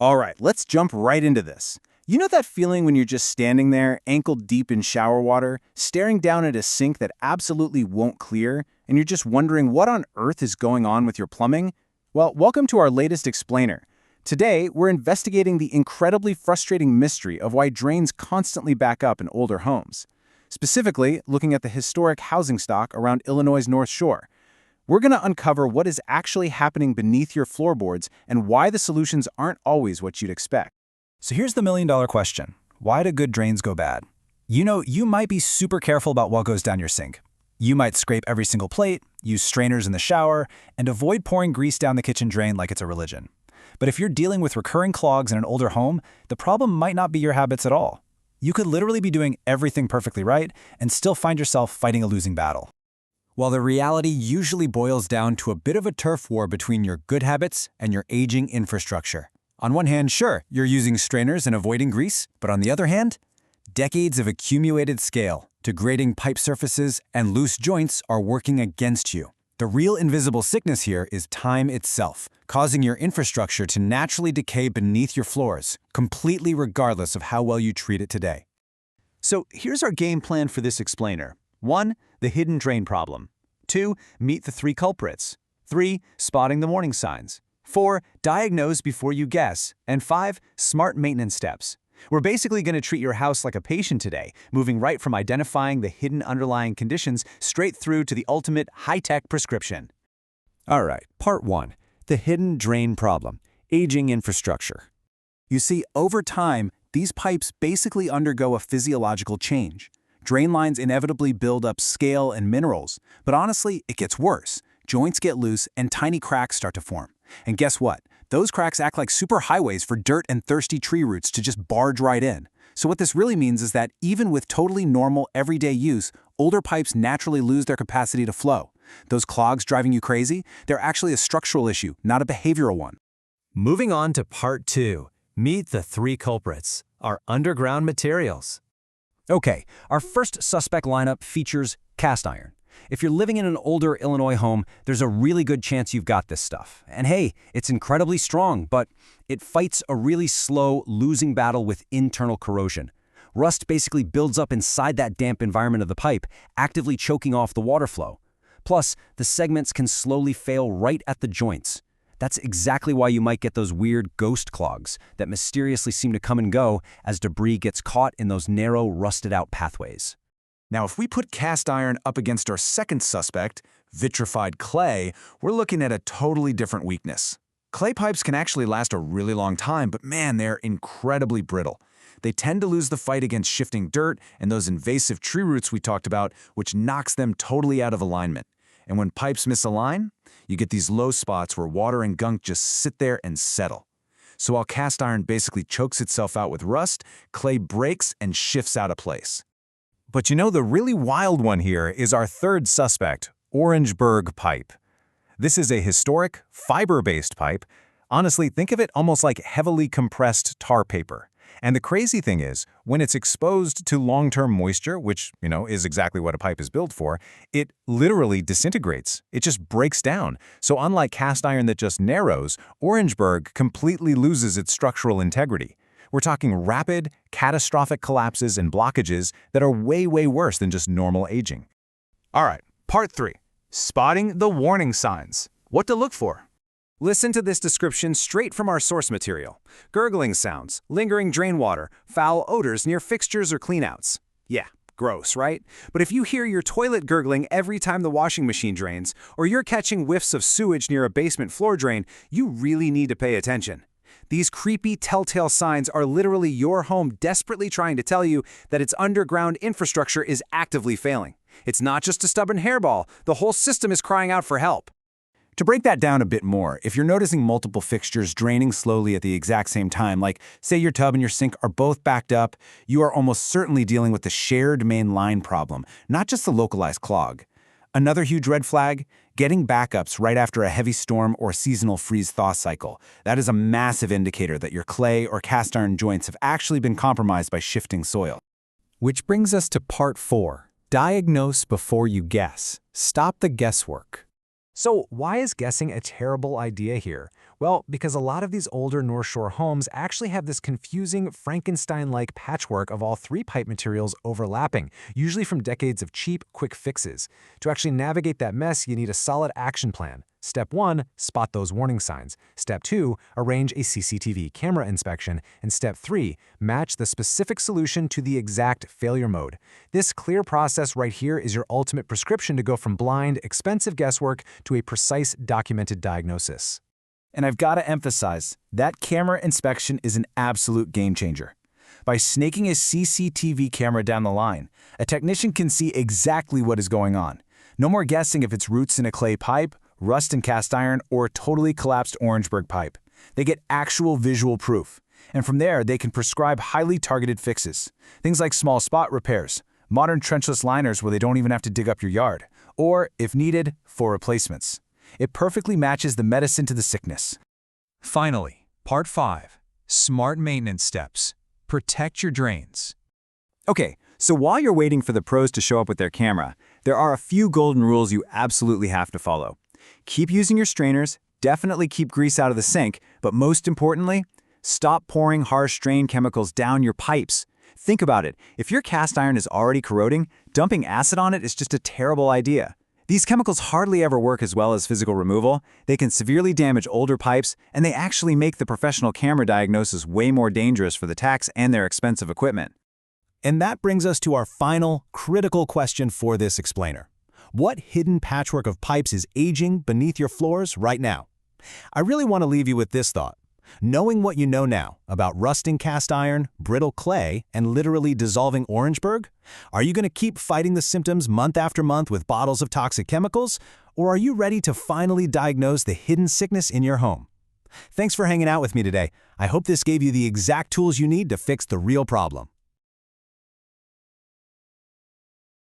All right, let's jump right into this. You know that feeling when you're just standing there, ankle deep in shower water, staring down at a sink that absolutely won't clear, and you're just wondering what on earth is going on with your plumbing? Well, welcome to our latest explainer. Today, we're investigating the incredibly frustrating mystery of why drains constantly back up in older homes. Specifically, looking at the historic housing stock around Illinois' North Shore. We're going to uncover what is actually happening beneath your floorboards and why the solutions aren't always what you'd expect. So here's the million-dollar question. Why do good drains go bad? You might be super careful about what goes down your sink. You might scrape every single plate, use strainers in the shower, and avoid pouring grease down the kitchen drain like it's a religion. But if you're dealing with recurring clogs in an older home, the problem might not be your habits at all. You could literally be doing everything perfectly right and still find yourself fighting a losing battle. While the reality usually boils down to a bit of a turf war between your good habits and your aging infrastructure. On one hand, sure, you're using strainers and avoiding grease, but on the other hand, decades of accumulated scale, degrading pipe surfaces, and loose joints are working against you. The real invisible sickness here is time itself, causing your infrastructure to naturally decay beneath your floors, completely regardless of how well you treat it today. So here's our game plan for this explainer. 1. The hidden drain problem. 2. Meet the 3 culprits. 3. Spotting the warning signs. 4. Diagnose before you guess. And 5. Smart maintenance steps. We're basically going to treat your house like a patient today, moving right from identifying the hidden underlying conditions straight through to the ultimate high-tech prescription. All right, part 1. The hidden drain problem. Aging infrastructure. You see, over time, these pipes basically undergo a physiological change. Drain lines inevitably build up scale and minerals, but honestly, it gets worse. Joints get loose and tiny cracks start to form. And guess what? Those cracks act like superhighways for dirt and thirsty tree roots to just barge right in. So what this really means is that even with totally normal, everyday use, older pipes naturally lose their capacity to flow. Those clogs driving you crazy? They're actually a structural issue, not a behavioral one. Moving on to part 2. Meet the 3 culprits, our underground materials. Okay, our first suspect lineup features cast iron. If you're living in an older Illinois home, there's a really good chance you've got this stuff. And hey, it's incredibly strong, but it fights a really slow, losing battle with internal corrosion. Rust basically builds up inside that damp environment of the pipe, actively choking off the water flow. Plus, the segments can slowly fail right at the joints. That's exactly why you might get those weird ghost clogs that mysteriously seem to come and go as debris gets caught in those narrow, rusted-out pathways. Now, if we put cast iron up against our second suspect, vitrified clay, we're looking at a totally different weakness. Clay pipes can actually last a really long time, but man, they're incredibly brittle. They tend to lose the fight against shifting dirt and those invasive tree roots we talked about, which knocks them totally out of alignment. And when pipes misalign, you get these low spots where water and gunk just sit there and settle. So while cast iron basically chokes itself out with rust, clay breaks and shifts out of place. But you know, the really wild one here is our third suspect, Orangeburg pipe. This is a historic, fiber-based pipe. Honestly, think of it almost like heavily compressed tar paper. And the crazy thing is, when it's exposed to long-term moisture, which, is exactly what a pipe is built for, it literally disintegrates. It just breaks down. So unlike cast iron that just narrows, Orangeburg completely loses its structural integrity. We're talking rapid, catastrophic collapses and blockages that are way, way worse than just normal aging. All right, part 3. Spotting the warning signs. What to look for. Listen to this description straight from our source material. Gurgling sounds, lingering drain water, foul odors near fixtures or cleanouts. Yeah, gross, right? But if you hear your toilet gurgling every time the washing machine drains, or you're catching whiffs of sewage near a basement floor drain, you really need to pay attention. These creepy telltale signs are literally your home desperately trying to tell you that its underground infrastructure is actively failing. It's not just a stubborn hairball, the whole system is crying out for help. To break that down a bit more, if you're noticing multiple fixtures draining slowly at the exact same time, like say your tub and your sink are both backed up, you are almost certainly dealing with the shared main line problem, not just the localized clog. Another huge red flag, getting backups right after a heavy storm or seasonal freeze-thaw cycle. That is a massive indicator that your clay or cast iron joints have actually been compromised by shifting soil. Which brings us to part 4. Diagnose before you guess. Stop the guesswork. So why is guessing a terrible idea here? Well, because a lot of these older North Shore homes actually have this confusing Frankenstein-like patchwork of all three pipe materials overlapping, usually from decades of cheap, quick fixes. To actually navigate that mess, you need a solid action plan. Step 1, spot those warning signs. Step 2, arrange a CCTV camera inspection. And Step 3, match the specific solution to the exact failure mode. This clear process right here is your ultimate prescription to go from blind, expensive guesswork to a precise, documented diagnosis. And I've got to emphasize, that camera inspection is an absolute game changer. By snaking a CCTV camera down the line, a technician can see exactly what is going on. No more guessing if it's roots in a clay pipe, rust in cast iron, or a totally collapsed Orangeburg pipe. They get actual visual proof. And from there, they can prescribe highly targeted fixes. Things like small spot repairs, modern trenchless liners where they don't even have to dig up your yard, or, if needed, full replacements. It perfectly matches the medicine to the sickness. Finally, Part 5. Smart maintenance steps. Protect your drains. Okay, so while you're waiting for the pros to show up with their camera, there are a few golden rules you absolutely have to follow. Keep using your strainers, definitely keep grease out of the sink, but most importantly, stop pouring harsh drain chemicals down your pipes. Think about it. If your cast iron is already corroding, dumping acid on it is just a terrible idea. These chemicals hardly ever work as well as physical removal. They can severely damage older pipes, and they actually make the professional camera diagnosis way more dangerous for the techs and their expensive equipment. And that brings us to our final, critical question for this explainer. What hidden patchwork of pipes is aging beneath your floors right now? I really want to leave you with this thought. Knowing what you know now about rusting cast iron, brittle clay, and literally dissolving Orangeburg, are you going to keep fighting the symptoms month after month with bottles of toxic chemicals, or are you ready to finally diagnose the hidden sickness in your home? Thanks for hanging out with me today. I hope this gave you the exact tools you need to fix the real problem.